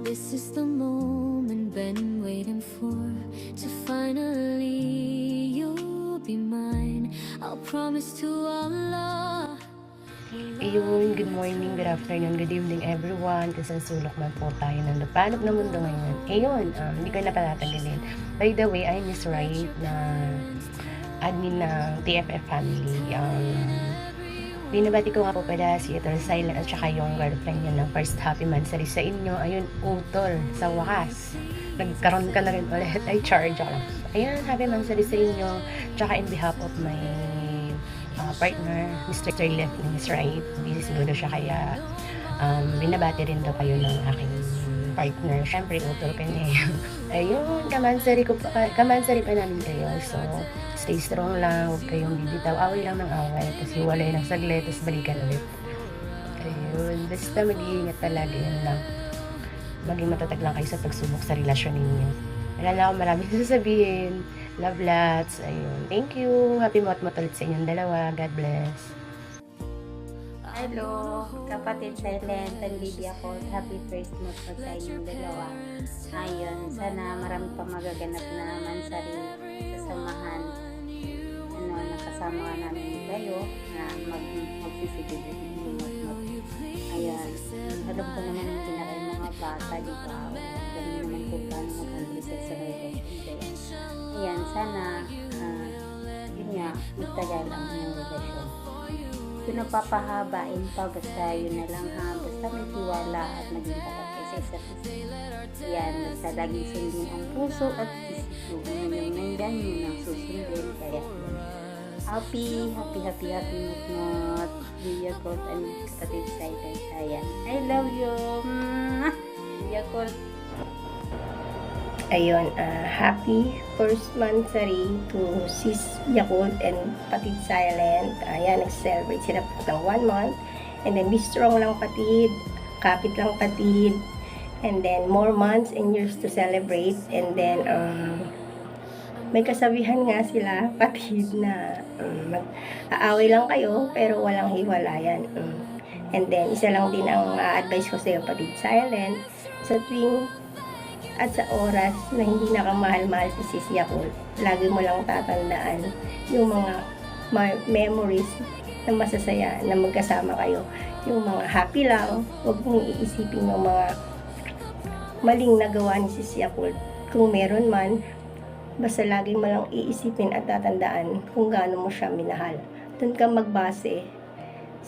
This is the moment been waiting for. To finally you'll be mine. I'll promise to Allah. Ayun, good morning, good afternoon, good evening everyone. Kung saan sulok man po tayo ng napanap na mundo ngayon. Ayun, hindi ko na patatanggalin. By the way, I'm Miss Right na admin ng TFF family. Binabati ko nga po pala si Eternal Silent at saka yung girlfriend niya ng first happy monthsary sa inyo. Ayun, utol, sa wakas. Nagkaroon ka na rin ulit. Ay, charge ako lang. Ayun, happy monthsary sa inyo. Tsaka in behalf of my partner, Mr. Left ni Miss Right. Busy siguro siya kaya binabati rin daw kayo ng aking partner. Siyempre, utol ka niya. Ayun, kamansari pa namin kayo. So, stay strong lang. Huwag kayong bibitaw. Away lang ng away. Tapos hiwalay ng saglit. Tapos balikan ulit. Ayun, basta mag-iingat talaga. Yun lang. Maging matatag lang kayo sa pagsubok sa relasyon ninyo. Alala ko maraming sasabihin. Love lots. Ayun. Thank you. Happy mot-mot ulit sa inyong dalawa. God bless. Hello, kapatid Silent, ang Libby ako. Happy first month po sa inyong dalawa. Ayun, sana marami pa magaganap na mansari sa samahan. Nakasama ka namin kayo na magsisigil ng mot-mot. Ayun, alam ko naman hindi na kayo mga bata, di ba? Ganun naman po paano mag-handle sa isang relasyon. Ayan, sana, yun nga, magtagal ang inyong relasyon. Kung napapahabain pa, basta yun na lang ha. Basta may tiwala at maging tapat kayo sa isa't isa. Yan, basta laging sundin ang puso at isip yung nandyan yun ang susundin. Kaya happy not Via Court and kapatid Silent. Ayan, I love you. Via Court. Ayun, happy first monthsary to Sis Yakult and Patid Silent. Ayan, nag-celebrate sila ng 1 month. And then, be strong lang patid, kapit lang patid. And then, more months and years to celebrate. And then, may kasabihan nga sila, patid, na mag-aaway lang kayo, pero walang hiwalayan. And then, isa lang din ang advice ko sa iyo, Patid Silent. Sa tuwing at sa oras na hindi nakamahal-mahal si Sis Yakult, lagi mo lang tatandaan yung mga memories na masasaya na magkasama kayo. Yung mga happy lang, huwag mong iisipin yung mga maling nagawa ni Sis Yakult. Kung meron man, basta lagi mo lang iisipin at tatandaan kung gaano mo siya minahal. Doon ka magbase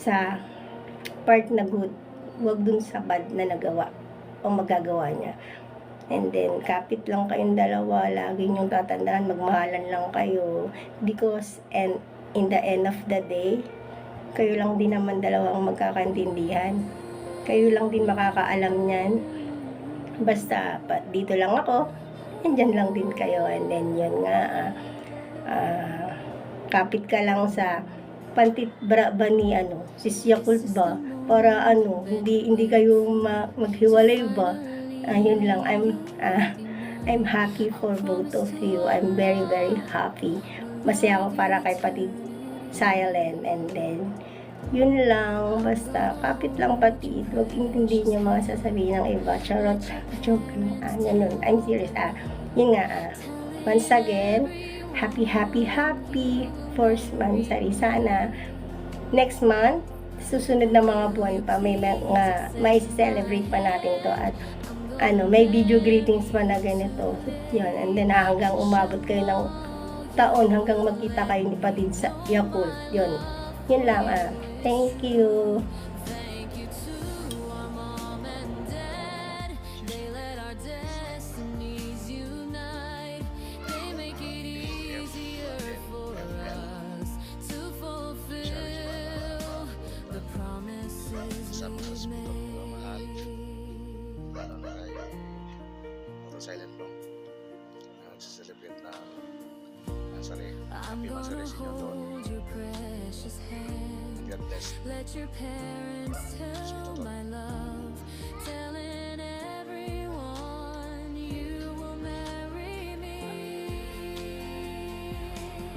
sa part na good, huwag dun sa bad na nagawa o magagawa niya. And then, kapit lang kayong dalawa, lagi niyong tatandaan, magmahalan lang kayo. Because, and in the end of the day, kayo lang din naman dalawang magkakaintindihan. Kayo lang din makakaalam niyan. Basta, dito lang ako, andyan lang din kayo. And then, yun nga, kapit ka lang sa pantit ba ni Sis Yakult ba? Para hindi kayo maghiwalay ba? Yun lang, I'm happy for both of you. I'm very, very happy. Masaya ako para kay Patid Silent. And then, yun lang, basta kapit lang patid. Huwag intindihin yung mga sasabihin ng iba. Charot, joke lang. Ganun. I'm serious. Yun nga, once again, happy first monthsary. Sana, next month, susunod na mga buwan pa, may celebrate pa natin to at may video greetings pa na ganito. Yun, and then hanggang umabot kayo ng taon hanggang magkita kayo ni Patid sa Yakult. Yun lang. Thank you. Silent po. Nagsiselebrate na Mansari. Happy Mansari sa inyo doon. God bless.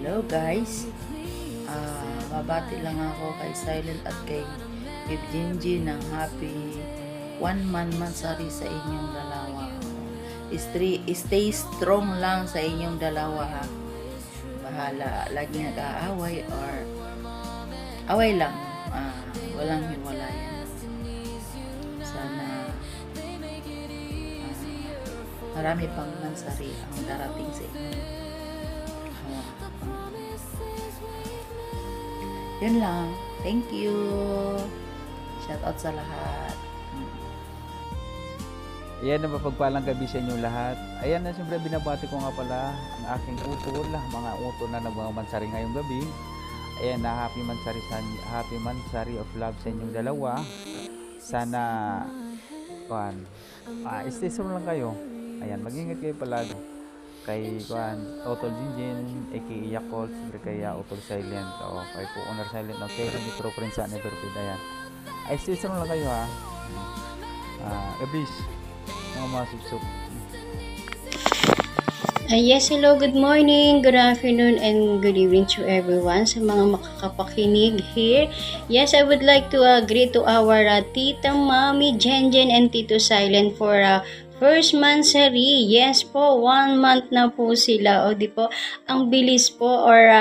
Hello guys, babati lang ako kay Silent at kay Evgenji ng happy 1 month mansari sa inyong dalawa. Stay strong lang sa inyong dalawa, ha. Bahala, lagi nag-aaway or away lang. Walang hiwalayan. Sana marami pang mansari ang darating sa inyo. Yun lang. Thank you. Shout out sa lahat. Ayan na mapagpalang gabi sa inyo lahat. Ayan na, siyempre binabati ko nga pala ang aking utol, mga utol na nagmamansari ngayong gabi. Ayan na, happy mansari of love sa inyong dalawa. Sana stay strong lang kayo. Ayan, mag-ingat kayo palagi. Kay Utol Jinjin, aka Yakult, siyempre kay Utol Silent, o kay po Honor Silent, o kay Metro Prince sa Neverfeed. Ayan. Ay, stay strong lang kayo, ha. Abis, mga subsub. Yes, hello, good morning, good afternoon, and good evening to everyone sa mga makakapakinig here. Yes, I would like to greet to our Tita Mami Jenjen and Tito Silent for first mansari. Yes po, 1 month na po sila. O di po, ang bilis po or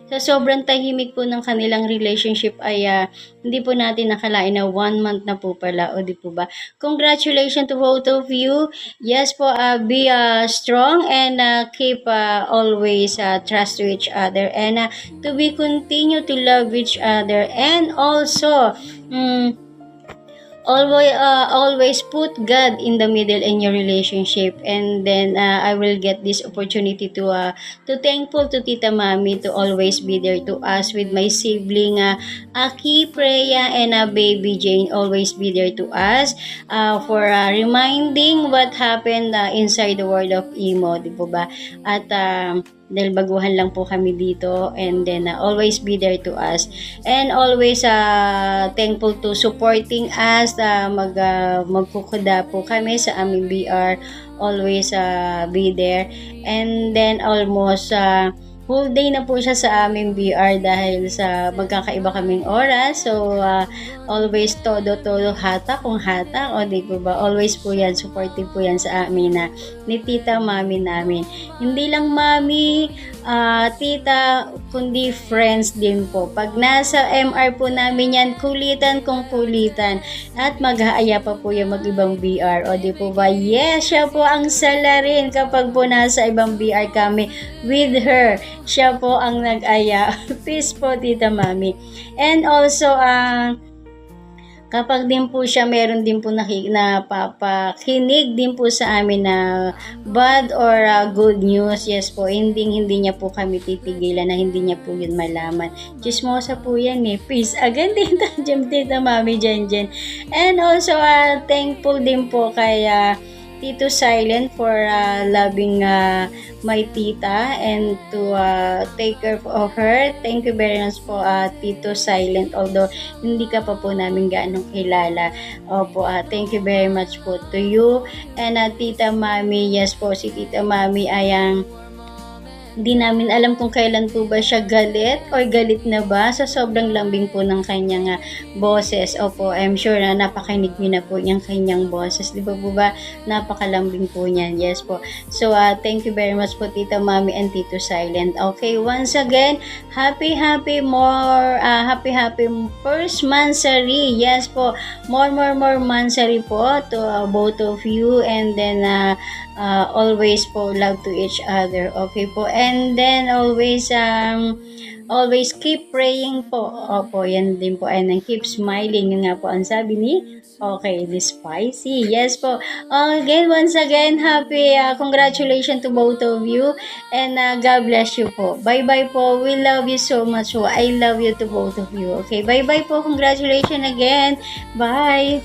sa sobrang tahimik po ng kanilang relationship ay hindi po natin nakalain na 1 month na po pala. O di po ba? Congratulations to both of you. Yes po, be strong and keep always trust to each other and to be continue to love each other and also always put God in the middle in your relationship, and then I will get this opportunity to thankful to Tita Mami to always be there to us with my sibling Aki, Preya, and baby Jane, always be there to us for reminding what happened inside the world of Imo, di po ba? At dahil baguhan lang po kami dito, and then always be there to us and always thankful to supporting us. Magkukuda po kami sa aming BR, always be there, and then almost whole day na po siya sa aming BR dahil sa magkakaiba kaming oras. So always todo hata kung hata, o di po ba, always po yan, supportive po yan sa amin ni Tita Mami namin. Hindi lang Mami, Tita, kundi friends din po. Pag nasa MR po namin yan, kulitan kung kulitan, at mag-aaya pa po yung mag-ibang BR, o di po ba? Yes, siya po ang sala rin kapag po nasa ibang BR kami with her. Siya po ang nag-aya. Peace po, Tita Mami. And also, kapag din po siya, meron din po napapakinig din po sa amin na bad or good news. Yes po, hindi niya po kami titigilan na hindi niya po yun malaman. Chismosa po yan eh. Peace. Agad din Tita Mami Jenjen. And also, thankful din po kay Tito Silent for loving my tita and to take care of her. Thank you very much po, Tito Silent, although hindi ka pa po namin gaano kilala. Opo, thank you very much po to you. And Tita Mami, yes po, si Tita Mami ay hindi namin alam kung kailan po ba siya galit or galit na ba sa sobrang lambing po ng kanyang boses. Opo, I'm sure na napakinig niyo na po yung kanyang boses. Di ba po ba? Napakalambing po niyan. Yes po. So, thank you very much po, Tita Mami and Tito Silent. Okay, once again, happy first mansari. Yes po. More mansari po to both of you, and then always po love to each other. Okay po. And then always keep praying po. Opo, yan din po. And then keep smiling. Yun nga po ang sabi ni the Spicy. Yes po. Again, once again, happy congratulations to both of you. And God bless you po. Bye-bye po. We love you so much po. I love you to both of you. Okay, bye-bye po. Congratulations again. Bye.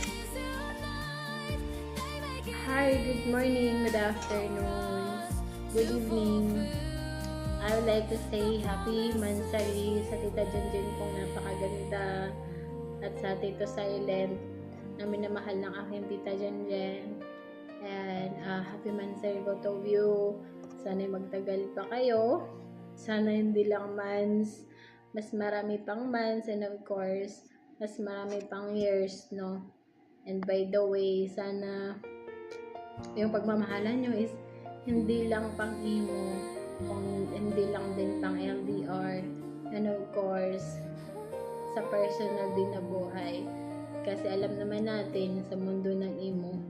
Hi, good morning, good afternoon, good evening. I would like to say happy mansari sa Tita Junjun pong napakaganda, at sa Tito Silent na minamahal ng aking Tita Junjun. And happy mansari both of you. Sana magtagal pa kayo. Sana hindi lang months, mas marami pang months, and of course, mas marami pang years, no? And by the way, sana yung pagmamahalan nyo is hindi lang pang imo, kung hindi lang din pang LDR, and of course, sa personal din na buhay. Kasi alam naman natin, sa mundo ng imo,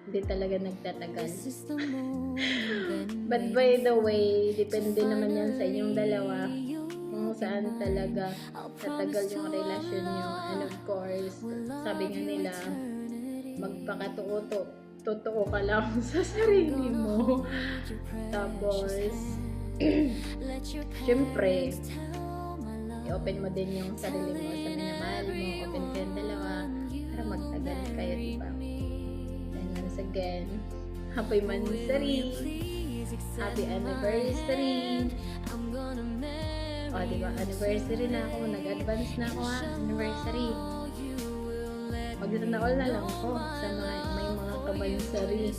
hindi talaga nagtatagal. But by the way, depende naman yan sa inyong dalawa kung saan talaga tatagal yung relasyon nyo. And of course, sabi nga nila, totoo ka lang sa sarili mo. Tapos, syempre, i-open mo din yung sarili mo sa minamahal mo. Open kayong dalawa para magtagal kayo, diba? And once again, happy Mansari! Happy anniversary! O, diba? Anniversary na ako. Nag-advance na ako, ha? Anniversary. Mag-all na lang ako sa mga may mga kamansari.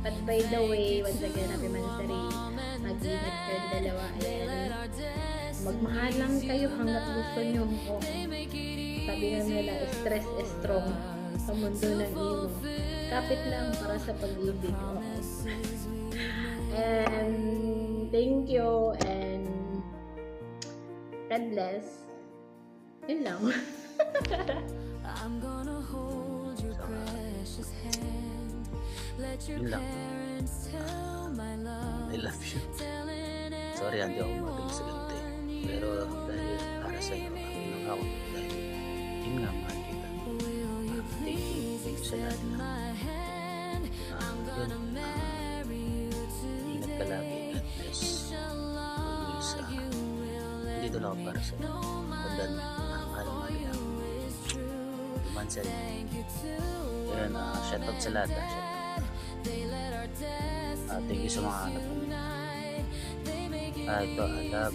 But by the way, once again, happy Mansari. Mag-ingat kayong dalawa. Ayan. Magmahal lang kayo hanggat gusto nyo. Oo. Sabi nga nila, stress is strong sa mundo ng imo. Kapit lang para sa pag-ibig. Oo. And thank you and God bless. Yun lang. Yun lang. I love you. Sorry, hindi ako magaling sa ganito eh. Pero dahil para sa iyo, ang ako dahil yun nga, mahal kita. Thank you sa lahat na ingat ka lagi. God bless. Always, dito lang ako para sa iyo. Tandaan mo, mahal kita. Mansari. Ayan, shoutout sa lahat. Thank you sa mga anak mo. Ito, I love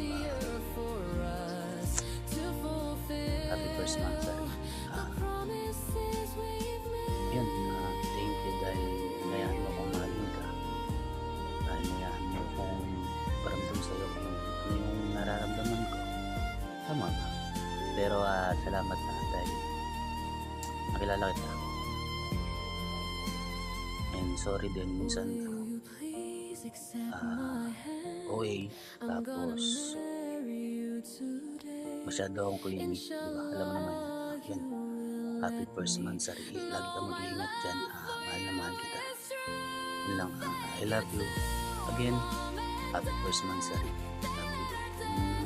happy first month, sorry. Yun, thank you dahil ngayon mo kung mahalin ka. Dahil ngayon mo kung paramdam sa'yo kung ano yung nararamdaman ko. Tama ba? Pero salamat na dahil nakilala kita. And sorry din minsan OA, tapos masyado akong kulimit, diba? Alam mo naman yan. Happy first month, sorry. Lagi ka mag-iingat dyan. Mahal na mahal kita. Yun lang. I love you. Again, happy first month, sorry. Love you.